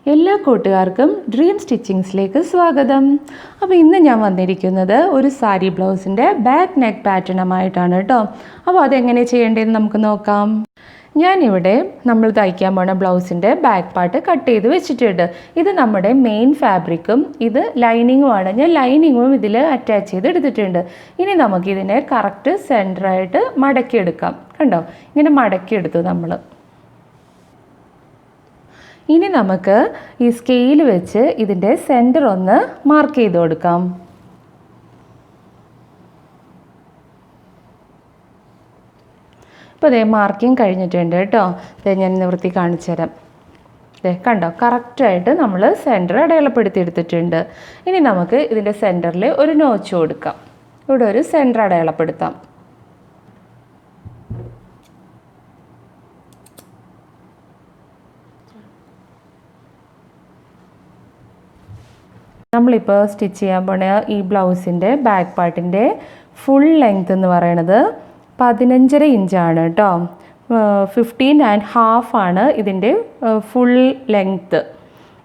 എല്ലാ കൂട്ടുകാർക്കും ഡ്രീം സ്റ്റിച്ചിങ്സിലേക്ക് സ്വാഗതം. അപ്പോൾ ഇന്ന് ഞാൻ വന്നിരിക്കുന്നത് ഒരു സാരി ബ്ലൗസിൻ്റെ ബാക്ക് നെക്ക് പാറ്റേണുമായിട്ടാണ് കേട്ടോ. അപ്പോൾ അതെങ്ങനെ ചെയ്യേണ്ടതെന്ന് നമുക്ക് നോക്കാം. ഞാനിവിടെ നമ്മൾ തയ്ക്കാൻ പോണ ബ്ലൗസിൻ്റെ ബാക്ക് പാർട്ട് കട്ട് ചെയ്ത് വെച്ചിട്ടുണ്ട്. ഇത് നമ്മുടെ മെയിൻ ഫാബ്രിക്കും ഇത് ലൈനിങ്ങുമാണ്. ഞാൻ ലൈനിങ്ങും ഇതിൽ അറ്റാച്ച് ചെയ്ത് എടുത്തിട്ടുണ്ട്. ഇനി നമുക്കിതിനെ കറക്റ്റ് സെൻറ്ററായിട്ട് മടക്കിയെടുക്കാം. കണ്ടോ, ഇങ്ങനെ മടക്കിയെടുത്തു നമ്മൾ. ഇനി നമുക്ക് ഈ സ്കെയിൽ വെച്ച് ഇതിൻ്റെ സെൻറ്റർ ഒന്ന് മാർക്ക് ചെയ്ത് കൊടുക്കാം. ഇപ്പോൾ മാർക്കിങ് കഴിഞ്ഞിട്ടുണ്ട് കേട്ടോ. ഞാൻ നിവൃത്തി കാണിച്ചു തരാം. കണ്ടോ, കറക്റ്റായിട്ട് നമ്മൾ സെൻറ്റർ അടയാളപ്പെടുത്തി എടുത്തിട്ടുണ്ട്. ഇനി നമുക്ക് ഇതിൻ്റെ സെൻറ്ററിൽ ഒരു നോച്ച് കൊടുക്കാം. ഇവിടെ ഒരു സെൻറ്റർ അടയാളപ്പെടുത്താം. നമ്മളിപ്പോൾ സ്റ്റിച്ച് ചെയ്യാൻ പോണ ഈ ബ്ലൗസിൻ്റെ ബാക്ക് പാർട്ടിൻ്റെ ഫുൾ ലെങ്ത് എന്ന് പറയണത് 15.5 ഇഞ്ചാണ് കേട്ടോ. 15.5 ആണ് ഇതിൻ്റെ ഫുൾ ലെങ്ത്ത്.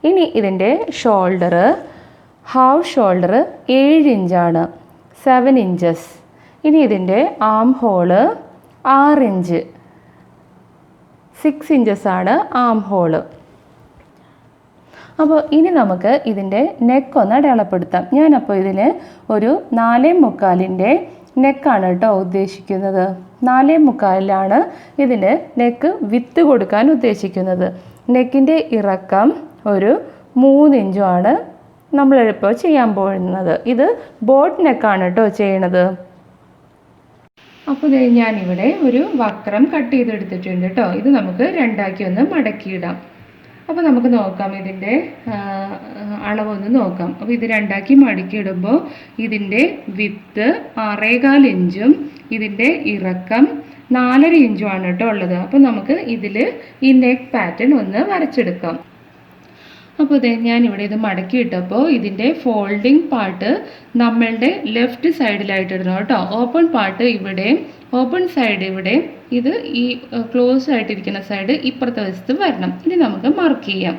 ഇനി ഇതിൻ്റെ ഷോൾഡർ, ഹാഫ് ഷോൾഡർ 7 ഇഞ്ചാണ്, 7 ഇഞ്ചസ്. ഇനി ഇതിൻ്റെ ആം ഹോള് 6 ഇഞ്ച്, 6 ഇഞ്ചസ് ആണ് ആം ഹോള്. അപ്പോൾ ഇനി നമുക്ക് ഇതിൻ്റെ നെക്ക് ഒന്ന് അടയാളപ്പെടുത്താം. ഞാനപ്പോൾ ഇതിന് ഒരു 4.25 നെക്കാണ് കേട്ടോ ഉദ്ദേശിക്കുന്നത്. 4.25 ഇതിന് നെക്ക് വിത്ത് കൊടുക്കാൻ ഉദ്ദേശിക്കുന്നത്. നെക്കിൻ്റെ ഇറക്കം ഒരു 3 ഇഞ്ചുമാണ് നമ്മളിപ്പോൾ ചെയ്യാൻ പോകുന്നത്. ഇത് ബോട്ട് നെക്കാണ് കേട്ടോ ചെയ്യണത്. അപ്പോൾ ഞാനിവിടെ ഒരു വക്രം കട്ട് ചെയ്തെടുത്തിട്ടുണ്ട് കേട്ടോ. ഇത് നമുക്ക് രണ്ടാക്കി ഒന്ന് മടക്കിയിടാം. അപ്പോൾ നമുക്ക് നോക്കാം, ഇതിൻ്റെ അളവൊന്ന് നോക്കാം. അപ്പോൾ ഇത് രണ്ടാക്കി മടക്കിയിടുമ്പോൾ ഇതിൻ്റെ വിത്ത് 6.25 ഇഞ്ചും ഇതിൻ്റെ ഇറക്കം 4.5 ഇഞ്ചുമാണ് കേട്ടോ ഉള്ളത്. അപ്പോൾ നമുക്ക് ഇതിൽ ഈ നെക്ക് പാറ്റേൺ ഒന്ന് വരച്ചെടുക്കാം. അപ്പോൾ ഞാനിവിടെ ഇത് മടക്കിയിട്ടപ്പോൾ ഇതിൻ്റെ ഫോൾഡിങ് പാർട്ട് നമ്മളുടെ ലെഫ്റ്റ് സൈഡിലായിട്ട് ഇടണം കേട്ടോ. ഓപ്പൺ പാർട്ട് ഇവിടെ, ഓപ്പൺ സൈഡ് ഇവിടെ, ഇത് ഈ ക്ലോസ് ആയിട്ടിരിക്കുന്ന സൈഡ് ഇപ്പുറത്തെ വശത്ത് വരണം. ഇനി നമുക്ക് മാർക്ക് ചെയ്യാം.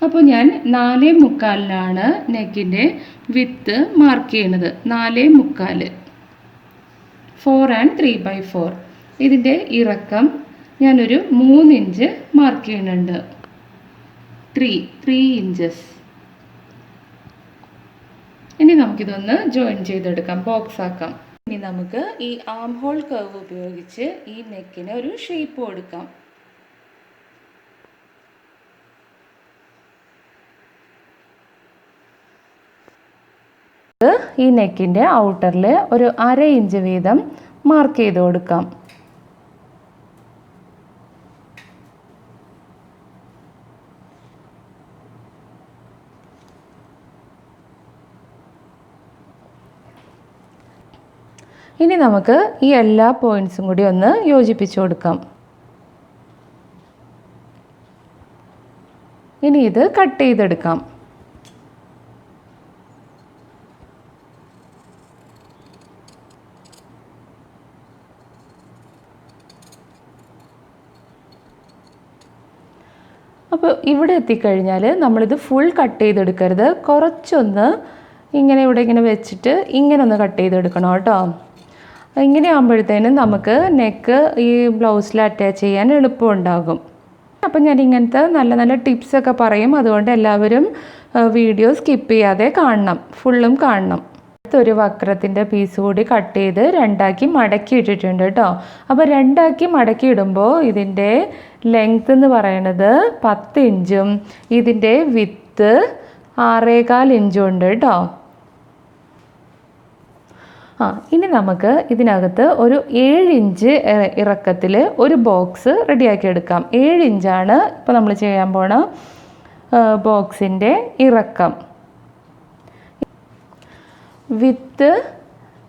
അപ്പോൾ ഞാൻ 4.25 നെക്കിൻ്റെ വിത്ത് മാർക്ക് ചെയ്യുന്നത്. 4.25, 4 and 3/4. ഇതിൻ്റെ ഇറക്കം ഞാനൊരു 3 ഇഞ്ച് മാർക്ക് ചെയ്യുന്നുണ്ട്. 3 ഇഞ്ചസ്. ഇനി നമുക്കിതൊന്ന് ജോയിൻ ചെയ്തെടുക്കാം, ബോക്സ് ആക്കാം. ഇനി നമുക്ക് ഈ ആം ഹോൾ കർവ് ഉപയോഗിച്ച് ഈ നെക്കിന് ഒരു ഷേപ്പ് കൊടുക്കാം. ഈ നെക്കിൻ്റെ ഔട്ടറിൽ ഒരു 1/2 ഇഞ്ച് വീതം മാർക്ക് ചെയ്ത് കൊടുക്കാം. ഇനി നമുക്ക് ഈ എല്ലാ പോയിൻറ്റ്സും കൂടി ഒന്ന് യോജിപ്പിച്ച് കൊടുക്കാം. ഇനി ഇത് കട്ട് ചെയ്തെടുക്കാം. അപ്പോൾ ഇവിടെ എത്തിക്കഴിഞ്ഞാൽ നമ്മളിത് ഫുൾ കട്ട് ചെയ്തെടുക്കരുത്. കുറച്ചൊന്ന് ഇങ്ങനെ ഇവിടെ ഇങ്ങനെ വെച്ചിട്ട് ഇങ്ങനെ ഒന്ന് കട്ട് ചെയ്തെടുക്കണം കേട്ടോ. ഇങ്ങനെ ആകുമ്പോഴത്തേനും നമുക്ക് നെക്ക് ഈ ബ്ലൗസിൽ അറ്റാച്ച് ചെയ്യാൻ എളുപ്പമുണ്ടാകും. അപ്പം ഞാൻ ഇങ്ങനത്തെ നല്ല നല്ല ടിപ്സൊക്കെ പറയും. അതുകൊണ്ട് എല്ലാവരും വീഡിയോ സ്കിപ്പ് ചെയ്യാതെ കാണണം, ഫുള്ളും കാണണം. അടുത്തൊരു വക്രത്തിൻ്റെ പീസ് കൂടി കട്ട് ചെയ്ത് രണ്ടാക്കി മടക്കി ഇട്ടിട്ടുണ്ട് കേട്ടോ. അപ്പോൾ രണ്ടാക്കി മടക്കി ഇടുമ്പോൾ ഇതിൻ്റെ ലെങ്ത് എന്ന് പറയണത് 10 ഇഞ്ചും ഇതിൻ്റെ വിത്ത് 6.25 ഇഞ്ചും ഉണ്ട് കേട്ടോ. ഇനി നമുക്ക് ഇതിനകത്ത് ഒരു 7 ഇഞ്ച് ഇറക്കത്തിൽ ഒരു ബോക്സ് റെഡിയാക്കി എടുക്കാം. 7 ഇഞ്ചാണ് ഇപ്പോൾ നമ്മൾ ചെയ്യാൻ പോണ ബോക്സിൻ്റെ ഇറക്കം. വിത്ത്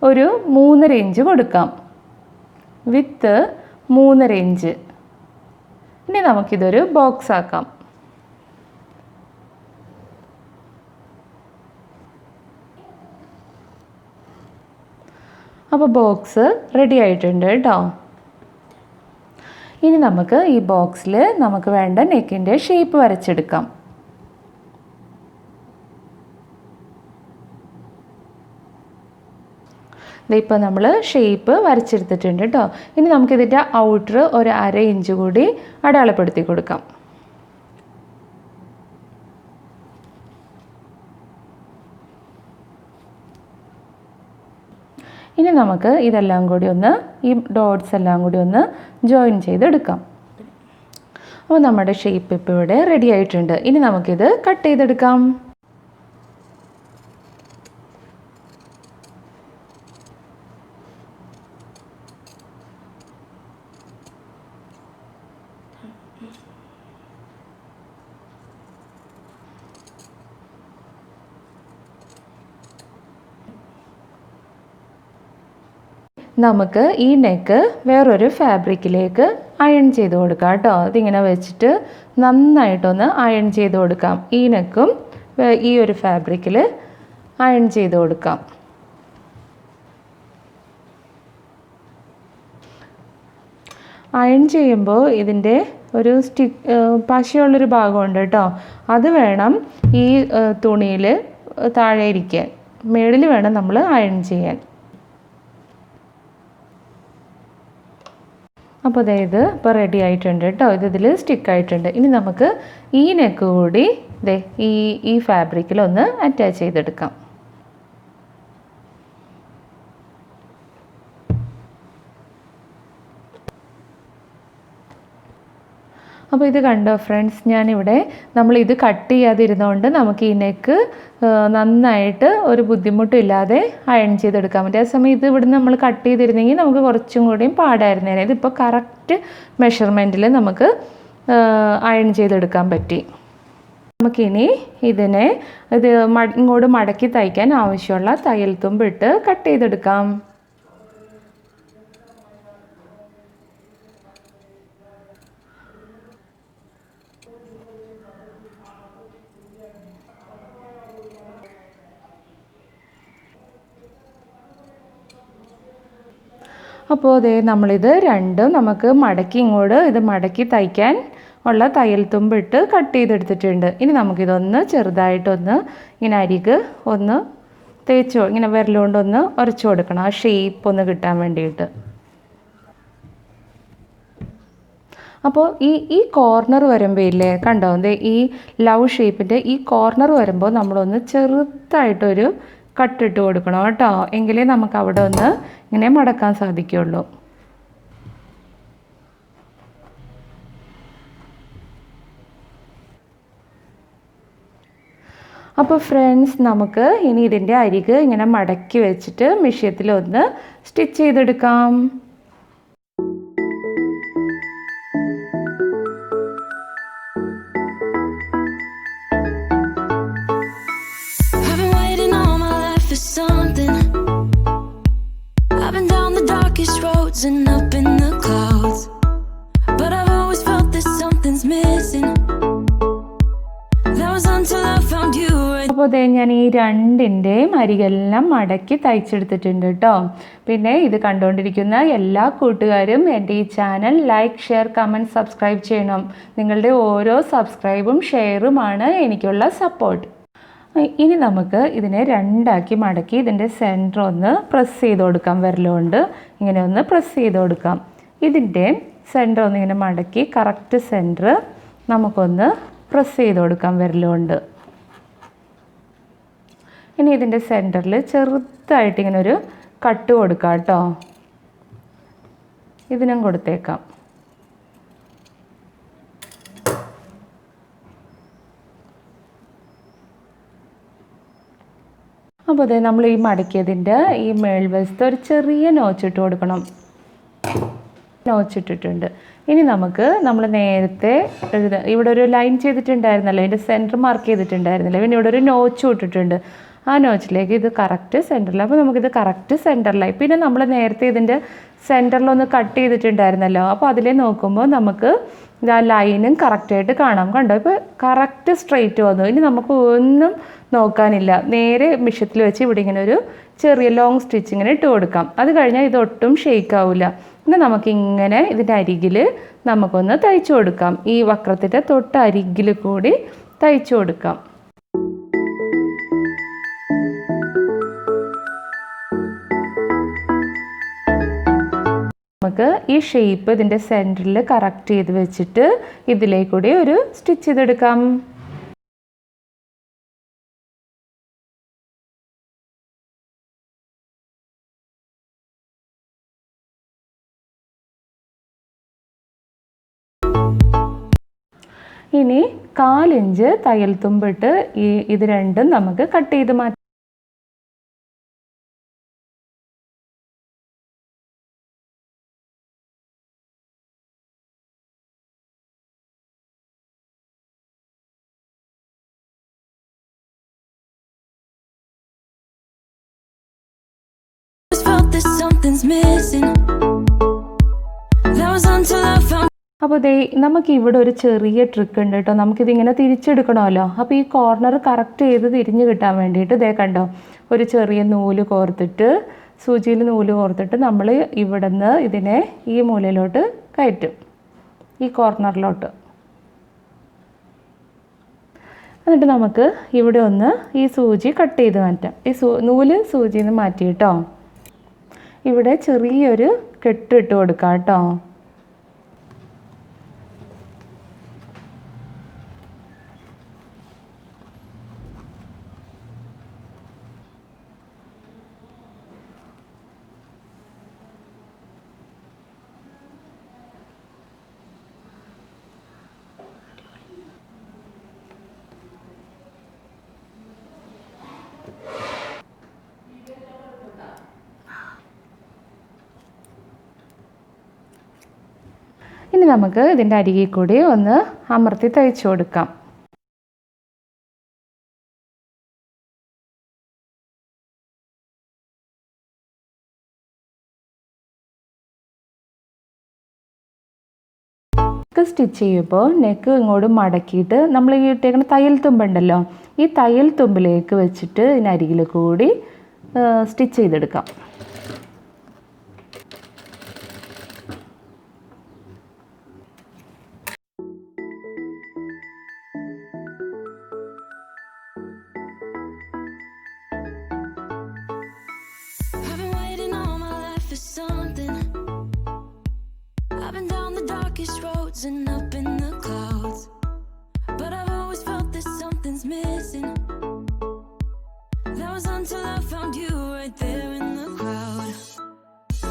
ഒരു 3.5 ഇഞ്ച് കൊടുക്കാം. വിത്ത് 3.5 ഇഞ്ച്. ഇനി നമുക്കിതൊരു ബോക്സ് ആക്കാം. അപ്പോൾ ബോക്സ് റെഡി ആയിട്ടുണ്ട് കേട്ടോ. ഇനി നമുക്ക് ഈ ബോക്സിൽ നമുക്ക് വേണ്ട നെക്കിൻ്റെ ഷേപ്പ് വരച്ചെടുക്കാം. ഇതിപ്പോൾ നമ്മൾ ഷേപ്പ് വരച്ചെടുത്തിട്ടുണ്ട് കേട്ടോ. ഇനി നമുക്കിതിൻ്റെ ഔട്ടർ ഒരു 1/2 ഇഞ്ച് കൂടി അടയാളപ്പെടുത്തി കൊടുക്കാം. ഇനി നമുക്ക് ഇതെല്ലാം കൂടി ഒന്ന് ഈ ഡോട്ട്സ് എല്ലാം കൂടി ഒന്ന് ജോയിൻ ചെയ്തെടുക്കാം. അപ്പോൾ നമ്മുടെ ഷേപ്പ് ഇപ്പോൾ ഇവിടെ റെഡി ആയിട്ടുണ്ട്. ഇനി നമുക്കിത് കട്ട് ചെയ്തെടുക്കാം. നമുക്ക് ഈ നെക്ക് വേറൊരു ഫാബ്രിക്കിലേക്ക് അയൺ ചെയ്ത് കൊടുക്കാം കേട്ടോ. അതിങ്ങനെ വെച്ചിട്ട് നന്നായിട്ടൊന്ന് അയൺ ചെയ്ത് കൊടുക്കാം. ഈ നെക്കും ഈ ഒരു ഫാബ്രിക്കിൽ അയൺ ചെയ്ത് കൊടുക്കാം. അയൺ ചെയ്യുമ്പോൾ ഇതിൻ്റെ ഒരു പശയുള്ളൊരു ഭാഗമുണ്ട് കേട്ടോ. അത് വേണം ഈ തുണിയിൽ താഴെ ഇരിക്കാൻ. മേളിൽ വേണം നമ്മൾ അയൺ ചെയ്യാൻ. അപ്പോൾ അതായത് ഇപ്പോൾ റെഡി ആയിട്ടുണ്ട് കേട്ടോ. ഇതിൽ സ്റ്റിക്കായിട്ടുണ്ട്. ഇനി നമുക്ക് ഈ നെക്ക് കൂടി ഈ ഫാബ്രിക്കിലൊന്ന് അറ്റാച്ച് ചെയ്തെടുക്കാം. അപ്പോൾ ഇത് കണ്ടോ ഫ്രണ്ട്സ്, ഞാനിവിടെ നമ്മളിത് കട്ട് ചെയ്യാതിരുന്നതുകൊണ്ട് നമുക്ക് ഈ നെക്ക് നന്നായിട്ട് ഒരു ബുദ്ധിമുട്ടും ഇല്ലാതെ അയൺ ചെയ്തെടുക്കാൻ പറ്റും. അതേസമയം ഇത് ഇവിടുന്ന് നമ്മൾ കട്ട് ചെയ്തിരുന്നെങ്കിൽ നമുക്ക് കുറച്ചും കൂടിയും പാടായിരുന്നേനെ. ഇതിപ്പോൾ കറക്റ്റ് മെഷർമെൻറ്റിൽ നമുക്ക് അയൺ ചെയ്തെടുക്കാൻ പറ്റി. നമുക്കിനി ഇത് ഇങ്ങോട്ട് മടക്കി തയ്ക്കാൻ ആവശ്യമുള്ള തയ്യൽ തുമ്പിട്ട് കട്ട് ചെയ്തെടുക്കാം. അപ്പോൾ നമ്മളിത് രണ്ടും നമുക്ക് മടക്കി തയ്ക്കാൻ ഉള്ള തയ്യൽ തുമ്പിട്ട് കട്ട് ചെയ്തെടുത്തിട്ടുണ്ട്. ഇനി നമുക്കിതൊന്ന് ചെറുതായിട്ടൊന്ന് ഇങ്ങനെ അരിക് ഒന്ന് ഇങ്ങനെ വിരലുകൊണ്ടൊന്ന് ഉരച്ചു കൊടുക്കണം, ആ ഷേപ്പ് ഒന്ന് കിട്ടാൻ വേണ്ടിയിട്ട്. അപ്പോൾ ഈ കോർണർ വരുമ്പോൾ ഇല്ലേ കണ്ടോ, ഈ ലവ് ഷേപ്പിൻ്റെ ഈ കോർണർ വരുമ്പോൾ നമ്മളൊന്ന് ചെറുതായിട്ടൊരു കട്ടിട്ട് കൊടുക്കണം കേട്ടോ. എങ്കിലേ നമുക്ക് അവിടെ ഒന്ന് ഇങ്ങനെ മടക്കാൻ സാധിക്കുള്ളൂ. അപ്പോൾ ഫ്രണ്ട്സ്, നമുക്ക് ഇനി ഇതിൻ്റെ അരിക് ഇങ്ങനെ മടക്കി വെച്ചിട്ട് മെഷീനിലൊന്ന് സ്റ്റിച്ച് ചെയ്തെടുക്കാം. And up in the clouds, but I've always felt that something's missing. That was until I found you. അപ്പോൾ ഞാൻ ഈ രണ്ടിൻ്റെയും അരികെല്ലാം മടക്കി തയ്ച്ചെടുത്തിട്ടുണ്ട് കേട്ടോ. പിന്നെ ഇത് കണ്ടുകൊണ്ടിരിക്കുന്ന എല്ലാ കൂട്ടുകാരും എൻ്റെ ഈ channel like, share, comment, subscribe ചെയ്യണം. നിങ്ങളുടെ ഓരോ സബ്സ്ക്രൈബും ഷെയറുമാണ് എനിക്കുള്ള സപ്പോർട്ട്. ഇനി നമുക്ക് ഇതിനെ രണ്ടാക്കി മടക്കി ഇതിൻ്റെ സെൻറ്റർ ഒന്ന് പ്രസ് ചെയ്ത് കൊടുക്കാം. വിരലുകൊണ്ട് ഇങ്ങനെ ഒന്ന് പ്രസ് ചെയ്ത് കൊടുക്കാം. ഇതിൻ്റെ സെൻറ്റർ ഒന്ന് ഇങ്ങനെ മടക്കി കറക്റ്റ് സെൻറ്റർ നമുക്കൊന്ന് പ്രസ് ചെയ്ത് കൊടുക്കാം വിരലുകൊണ്ട്. ഇനി ഇതിൻ്റെ സെൻറ്ററിൽ ചെറുതായിട്ട് ഇങ്ങനെ ഒരു കട്ട് കൊടുക്കാം കേട്ടോ. ഇതിനും കൊടുത്തേക്കാം. അപ്പോൾ അതെ നമ്മൾ ഈ മടക്കിയതിൻ്റെ ഈ മേൽവശത്ത് ഒരു ചെറിയ നോച്ചിട്ട് കൊടുക്കണം. നോച്ചിട്ടിട്ടുണ്ട്. ഇനി നമ്മൾ നേരത്തെ ഇവിടെ ഒരു ലൈൻ ചെയ്തിട്ടുണ്ടായിരുന്നല്ലോ, അതിൻ്റെ സെൻറ്റർ മാർക്ക് ചെയ്തിട്ടുണ്ടായിരുന്നില്ല. പിന്നെ ഇവിടെ ഒരു നോച്ച് ഇട്ടിട്ടുണ്ട്. ആ നോച്ചിലേക്ക് ഇത് കറക്റ്റ് സെൻറ്ററിൽ. അപ്പോൾ നമുക്കിത് കറക്റ്റ് സെൻറ്ററിലായി. പിന്നെ നമ്മൾ നേരത്തെ ഇതിൻ്റെ സെൻറ്ററിലൊന്ന് കട്ട് ചെയ്തിട്ടുണ്ടായിരുന്നല്ലോ. അപ്പോൾ അതിലേ നോക്കുമ്പോൾ നമുക്ക് ആ ലൈനും കറക്റ്റായിട്ട് കാണാം. കണ്ടോ, ഇപ്പോൾ കറക്റ്റ് സ്ട്രെയിറ്റ് വന്നു. ഇനി നമുക്ക് ഒന്നും നോക്കാനില്ല. നേരെ മിഷ്യത്തിൽ വെച്ച് ഇവിടെ ഇങ്ങനെ ഒരു ചെറിയ ലോങ് സ്റ്റിച്ചിങ്ങിന് ഇട്ട് കൊടുക്കാം. അത് കഴിഞ്ഞാൽ ഇതൊട്ടും ഷെയ്ക്ക് ആവില്ല. ഇനി നമുക്കിങ്ങനെ ഇതിൻ്റെ അരികിൽ നമുക്കൊന്ന് തയ്ച്ചു കൊടുക്കാം. ഈ വക്രത്തിൻ്റെ തൊട്ട് അരികിൽ കൂടി തയ്ച്ചു കൊടുക്കാം. നമുക്ക് ഈ ഷേപ്പ് ഇതിൻ്റെ സെൻറ്ററിൽ കറക്റ്റ് ചെയ്ത് വെച്ചിട്ട് ഇതിലേക്കൂടി ഒരു സ്റ്റിച്ച് ചെയ്തെടുക്കാം. ഇനി 1/4 ഇഞ്ച് തയ്യൽ തുമ്പിട്ട് ഇത് രണ്ടും നമുക്ക് കട്ട് ചെയ്ത് മാറ്റാം. അപ്പോൾ ദേ നമുക്ക് ഇവിടെ ഒരു ചെറിയ ട്രിക്ക് ഉണ്ട് കേട്ടോ. നമുക്കിതിങ്ങനെ തിരിച്ചെടുക്കണമല്ലോ. അപ്പോൾ ഈ കോർണർ കറക്റ്റ് ചെയ്ത് തിരിഞ്ഞ് കിട്ടാൻ വേണ്ടിയിട്ട് ദേ കണ്ടോ, ഒരു ചെറിയ നൂല് കോർത്തിട്ട്, സൂചിയിൽ നൂല് കോർത്തിട്ട് നമ്മൾ ഇവിടെ നിന്ന് ഇതിനെ ഈ മൂലയിലോട്ട് കയറ്റും, ഈ കോർണറിലോട്ട്. എന്നിട്ട് നമുക്ക് ഇവിടെ ഒന്ന് ഈ സൂചി കട്ട് ചെയ്ത് മാറ്റാം. ഈ നൂല് സൂചിയിൽ നിന്ന് മാറ്റി കേട്ടോ. ഇവിടെ ചെറിയൊരു കെട്ടിട്ട് കൊടുക്കാം കേട്ടോ. ഇനി നമുക്ക് ഇതിൻ്റെ അരികിൽ കൂടി ഒന്ന് അമർത്തി തയ്ച്ചു കൊടുക്കാം. സ്റ്റിച്ച് ചെയ്യുമ്പോൾ നെക്ക് ഇങ്ങോട്ട് മടക്കിയിട്ട് നമ്മൾ ഈ ഇട്ടേക്കുന്ന തയ്യൽ തുമ്പുണ്ടല്ലോ, ഈ തയ്യൽ തുമ്പിലേക്ക് വെച്ചിട്ട് ഇതിനരികിൽ കൂടി സ്റ്റിച്ച് ചെയ്തെടുക്കാം. And up in the clouds, but I've always felt that something's missing. That was until I found you right there in the crowd.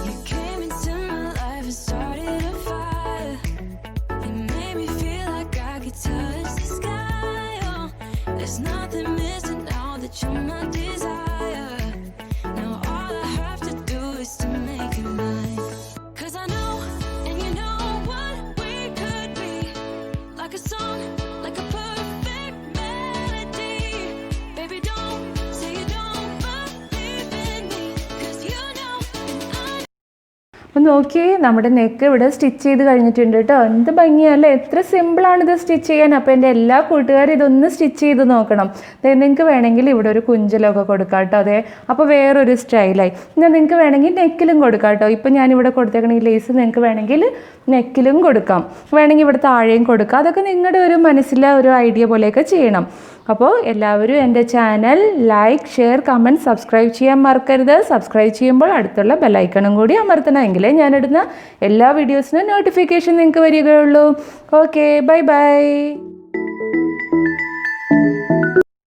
You came into my life and started a fire. You made me feel like I could touch the sky. Oh, there's nothing missing now that you're my desire. Now all I have to do is to make it mine. 'Cause I know, and you know what, like a song, like a perfect melody. Baby, don't say you don't believe in me, 'cause you know and I. അപ്പോൾ നോക്കിയേ, നമ്മുടെ neck ഇവിടെ stitch ചെയ്ത് കഴിഞ്ഞിട്ടുണ്ട് കേട്ടോ. എന്ത് ഭംഗിയല്ലേ, എത്ര സിമ്പിളാണിത് സ്റ്റിച്ച് ചെയ്യാൻ. അപ്പോൾ എൻ്റെ എല്ലാ കൂട്ടുകാരും ഇതൊന്ന് സ്റ്റിച്ച് ചെയ്ത് നോക്കണം. നിങ്ങൾക്ക് വേണമെങ്കിൽ ഇവിടെ ഒരു കുഞ്ചലൊക്കെ കൊടുക്കാം കേട്ടോ. അതെ, അപ്പോൾ വേറൊരു സ്റ്റൈലായി. എന്നാൽ നിങ്ങൾക്ക് വേണമെങ്കിൽ നെക്കിലും കൊടുക്കാം കേട്ടോ. ഇപ്പോൾ ഞാനിവിടെ കൊടുത്തേക്കണ ഈ ലേസ് നിങ്ങൾക്ക് വേണമെങ്കിൽ നെക്കിലും കൊടുക്കാം, വേണമെങ്കിൽ ഇവിടെ താഴെയും കൊടുക്കാം. അതൊക്കെ നിങ്ങളുടെ ഒരു മനസ്സിലെ ഒരു ഐഡിയ പോലെയൊക്കെ ചെയ്യണം. അപ്പോൾ എല്ലാവരും എൻ്റെ channel like, share, comment, subscribe ചെയ്യാൻ മറക്കരുത്. സബ്സ്ക്രൈബ് ചെയ്യുമ്പോൾ അടുത്തുള്ള ബെല്ലൈക്കണും കൂടി അമർത്തണമെങ്കിലേ ഞാനിടുന്ന എല്ലാ വീഡിയോസിനും നോട്ടിഫിക്കേഷൻ നിങ്ങൾക്ക് വരികയുള്ളൂ. Okay, bye bye.